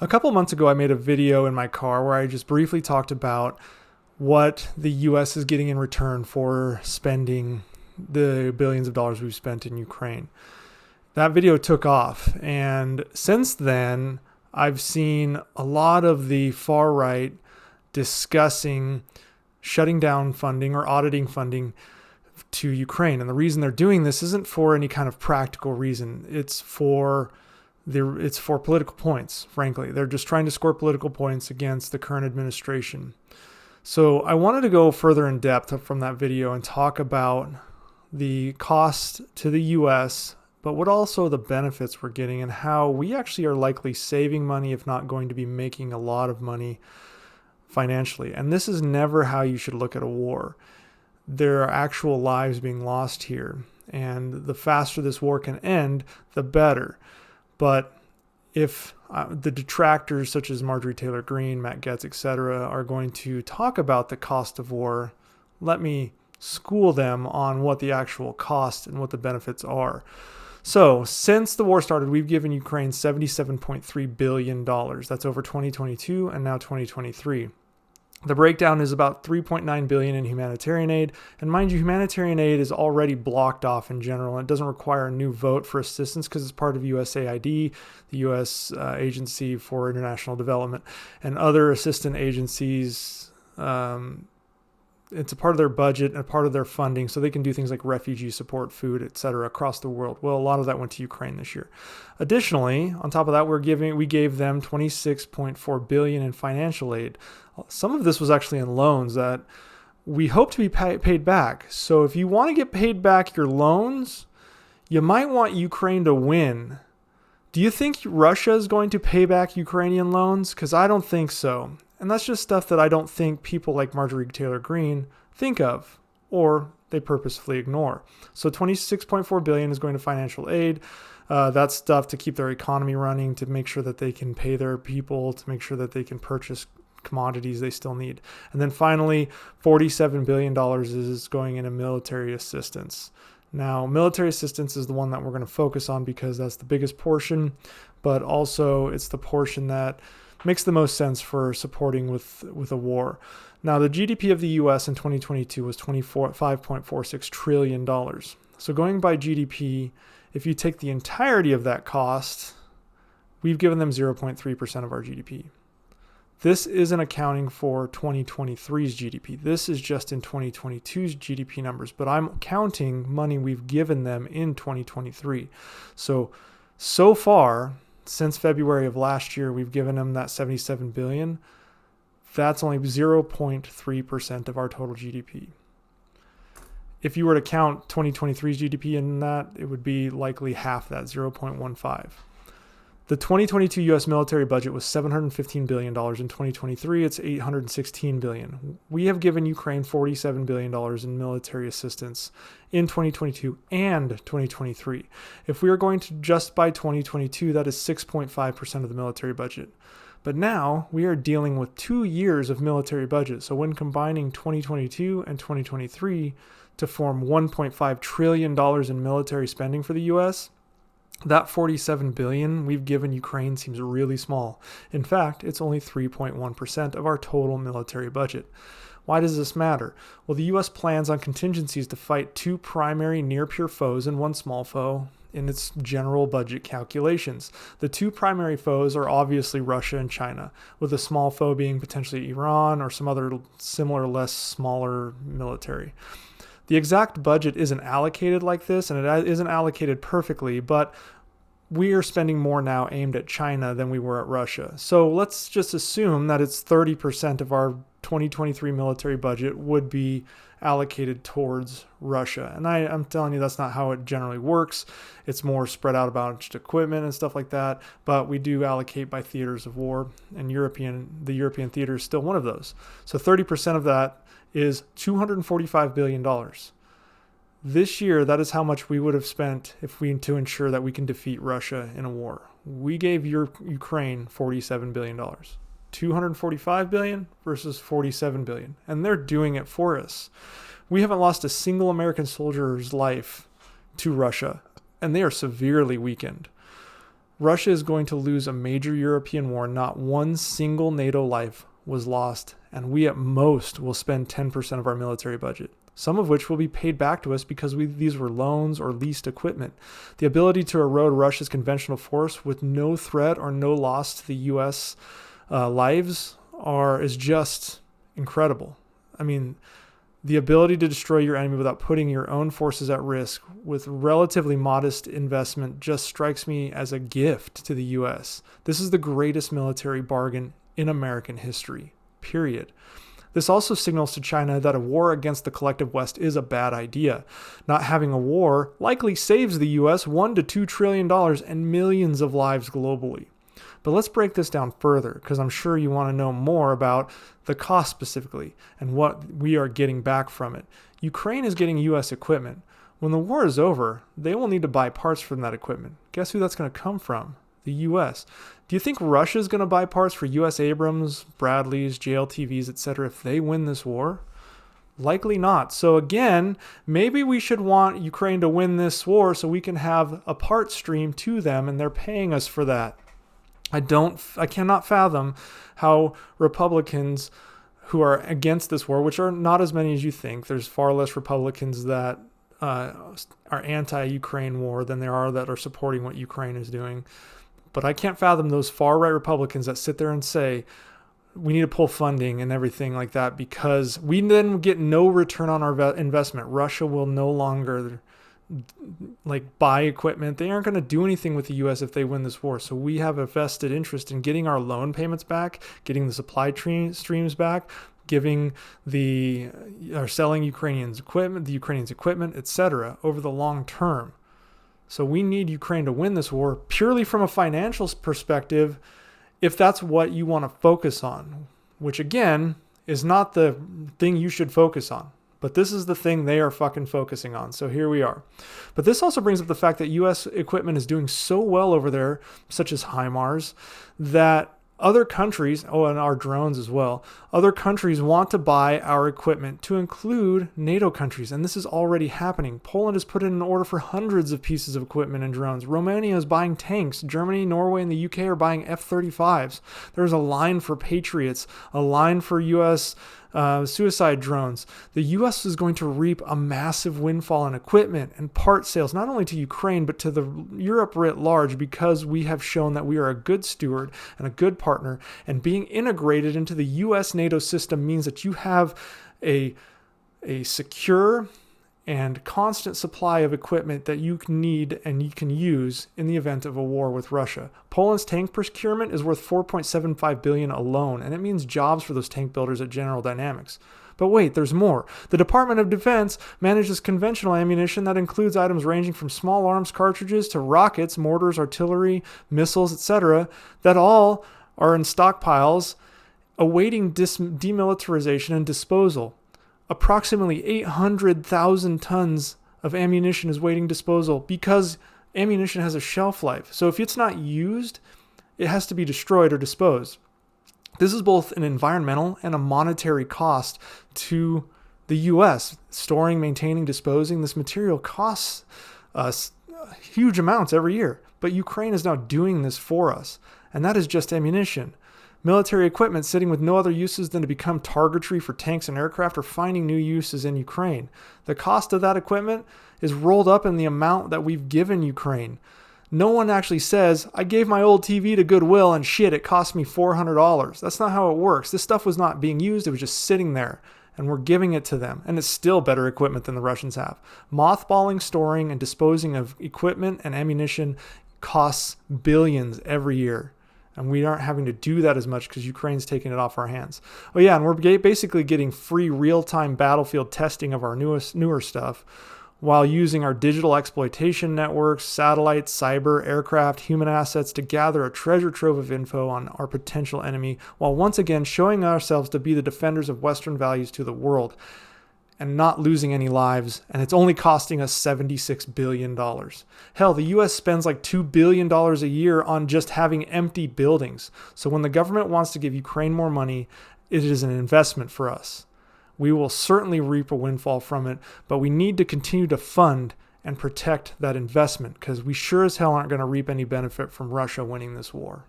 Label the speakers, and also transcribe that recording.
Speaker 1: A couple months ago, I made a video in my car where I just briefly talked about what the US is getting in return for spending the billions of dollars we've spent in Ukraine. That video took off, and since then, I've seen a lot of the far right discussing shutting down funding or auditing funding to Ukraine. And the reason they're doing this isn't for any kind of practical reason. It's for political points, frankly. They're just trying to score political points against the current administration. So I wanted to go further in depth from that video and talk about the cost to the US, but what also the benefits we're getting and how we actually are likely saving money, if not going to be making a lot of money financially. And this is never how you should look at a war. There are actual lives being lost here. And the faster this war can end, the better. But if the detractors such as Marjorie Taylor Greene, Matt Gaetz, etc., are going to talk about the cost of war, let me school them on what the actual cost and what the benefits are. So since the war started, we've given Ukraine $77.3 billion. That's over 2022 and now 2023. The breakdown is about $3.9 billion in humanitarian aid. And mind you, humanitarian aid is already blocked off in general. It doesn't require a new vote for assistance because it's part of USAID, the U.S. Agency for International Development, and other assistant agencies. It's a part of their budget and a part of their funding, so they can do things like refugee support, food, etc. across the world. Well, a lot of that went to Ukraine this year. Additionally, on top of that, we gave them $26.4 billion in financial aid. Some of this was actually in loans that we hope to be paid back. So if you want to get paid back your loans, you might want Ukraine to win. Do you think Russia is going to pay back Ukrainian loans? Because I don't think so. And that's just stuff that I don't think people like Marjorie Taylor Greene think of, or they purposefully ignore. So $26.4 billion is going to financial aid. That's stuff to keep their economy running, to make sure that they can pay their people, to make sure that they can purchase commodities they still need. And then finally, $47 billion is going into military assistance. Now, military assistance is the one that we're going to focus on because that's the biggest portion, but also it's the portion that makes the most sense for supporting with a war. Now, the GDP of the U.S. in 2022 was $5.46 trillion. So going by GDP, if you take the entirety of that cost, we've given them 0.3% of our GDP. This isn't accounting for 2023's GDP. This is just in 2022's GDP numbers, but I'm counting money we've given them in 2023. So far, since February of last year, we've given them that $77 billion. That's only 0.3% of our total GDP. If you were to count 2023's GDP in that, it would be likely half that, 0.15. The 2022 U.S. military budget was $715 billion. In 2023, it's $816 billion. We have given Ukraine $47 billion in military assistance in 2022 and 2023. If we are going to just by 2022, that is 6.5% of the military budget. But now we are dealing with 2 years of military budget. So when combining 2022 and 2023 to form $1.5 trillion in military spending for the U.S., that $47 billion we've given Ukraine seems really small. In fact, it's only 3.1% of our total military budget. Why does this matter? Well, the U.S. plans on contingencies to fight 2 primary near-peer foes and 1 small foe in its general budget calculations. The 2 primary foes are obviously Russia and China, with a small foe being potentially Iran or some other similar, less smaller military. The exact budget isn't allocated like this, and it isn't allocated perfectly, but we are spending more now aimed at China than we were at Russia. So let's just assume that it's 30% of our 2023 military budget would be allocated towards Russia. And I'm telling you, that's not how it generally works. It's more spread out about just equipment and stuff like that. But we do allocate by theaters of war, and the European theater is still one of those. So 30% of that is $245 billion. This year, that is how much we would have spent to ensure that we can defeat Russia in a war. We gave Ukraine $47 billion. $245 billion versus $47 billion. And they're doing it for us. We haven't lost a single American soldier's life to Russia, and they are severely weakened. Russia is going to lose a major European war. Not one single NATO life was lost, and we at most will spend 10% of our military budget, some of which will be paid back to us because these were loans or leased equipment. The ability to erode Russia's conventional force with no threat or no loss to the U.S. Lives is just incredible. I mean, the ability to destroy your enemy without putting your own forces at risk with relatively modest investment just strikes me as a gift to the U.S. This is the greatest military bargain in American history, period. This also signals to China that a war against the collective West is a bad idea. Not having a war likely saves the U.S. $1 to $2 trillion and millions of lives globally. But let's break this down further, because I'm sure you want to know more about the cost specifically and what we are getting back from it. Ukraine is getting U.S. equipment. When the war is over, they will need to buy parts from that equipment. Guess who that's going to come from? The U.S. Do you think Russia is going to buy parts for U.S. Abrams, Bradleys, JLTVs, etc. if they win this war? Likely not. So again, maybe we should want Ukraine to win this war so we can have a part stream to them, and they're paying us for that. I cannot fathom how Republicans who are against this war, which are not as many as you think, there's far less Republicans that are anti-Ukraine war than there are that are supporting what Ukraine is doing. But I can't fathom those far-right Republicans that sit there and say, we need to pull funding and everything like that because we then get no return on our investment. Russia will no longer buy equipment. They aren't going to do anything with the U.S. if they win this war. So we have a vested interest in getting our loan payments back, getting the supply streams back, selling Ukrainians equipment, etc. over the long term. So we need Ukraine to win this war purely from a financial perspective, if that's what you want to focus on, which again is not the thing you should focus on. But this is the thing they are fucking focusing on. So here we are. But this also brings up the fact that U.S. equipment is doing so well over there, such as HIMARS, that other countries, and our drones as well, other countries want to buy our equipment to include NATO countries. And this is already happening. Poland has put in an order for hundreds of pieces of equipment and drones. Romania is buying tanks. Germany, Norway, and the UK are buying F-35s. There's a line for Patriots, a line for U.S. Suicide drones. The U.S. is going to reap a massive windfall in equipment and part sales, not only to Ukraine, but to the Europe writ large, because we have shown that we are a good steward and a good partner. And being integrated into the U.S. NATO system means that you have a secure and constant supply of equipment that you can need and you can use in the event of a war with Russia. Poland's tank procurement is worth $4.75 billion alone, and it means jobs for those tank builders at General Dynamics. But wait, there's more. The Department of Defense manages conventional ammunition that includes items ranging from small arms cartridges to rockets, mortars, artillery, missiles, etc., that all are in stockpiles awaiting demilitarization and disposal. Approximately 800,000 tons of ammunition is waiting disposal because ammunition has a shelf life. So if it's not used, it has to be destroyed or disposed. This is both an environmental and a monetary cost to the U.S. Storing, maintaining, disposing this material costs us huge amounts every year. But Ukraine is now doing this for us, and that is just ammunition. Military equipment sitting with no other uses than to become targetry for tanks and aircraft or finding new uses in Ukraine. The cost of that equipment is rolled up in the amount that we've given Ukraine. No one actually says, I gave my old TV to Goodwill and shit, it cost me $400. That's not how it works. This stuff was not being used. It was just sitting there, and we're giving it to them. And it's still better equipment than the Russians have. Mothballing, storing, and disposing of equipment and ammunition costs billions every year. And we aren't having to do that as much because Ukraine's taking it off our hands. Oh yeah, and we're basically getting free real-time battlefield testing of our newer stuff while using our digital exploitation networks, satellites, cyber, aircraft, human assets to gather a treasure trove of info on our potential enemy, while once again showing ourselves to be the defenders of Western values to the world and not losing any lives, and it's only costing us $76 billion. Hell, the U.S. spends like $2 billion a year on just having empty buildings. So when the government wants to give Ukraine more money, it is an investment for us. We will certainly reap a windfall from it, but we need to continue to fund and protect that investment, because we sure as hell aren't going to reap any benefit from Russia winning this war.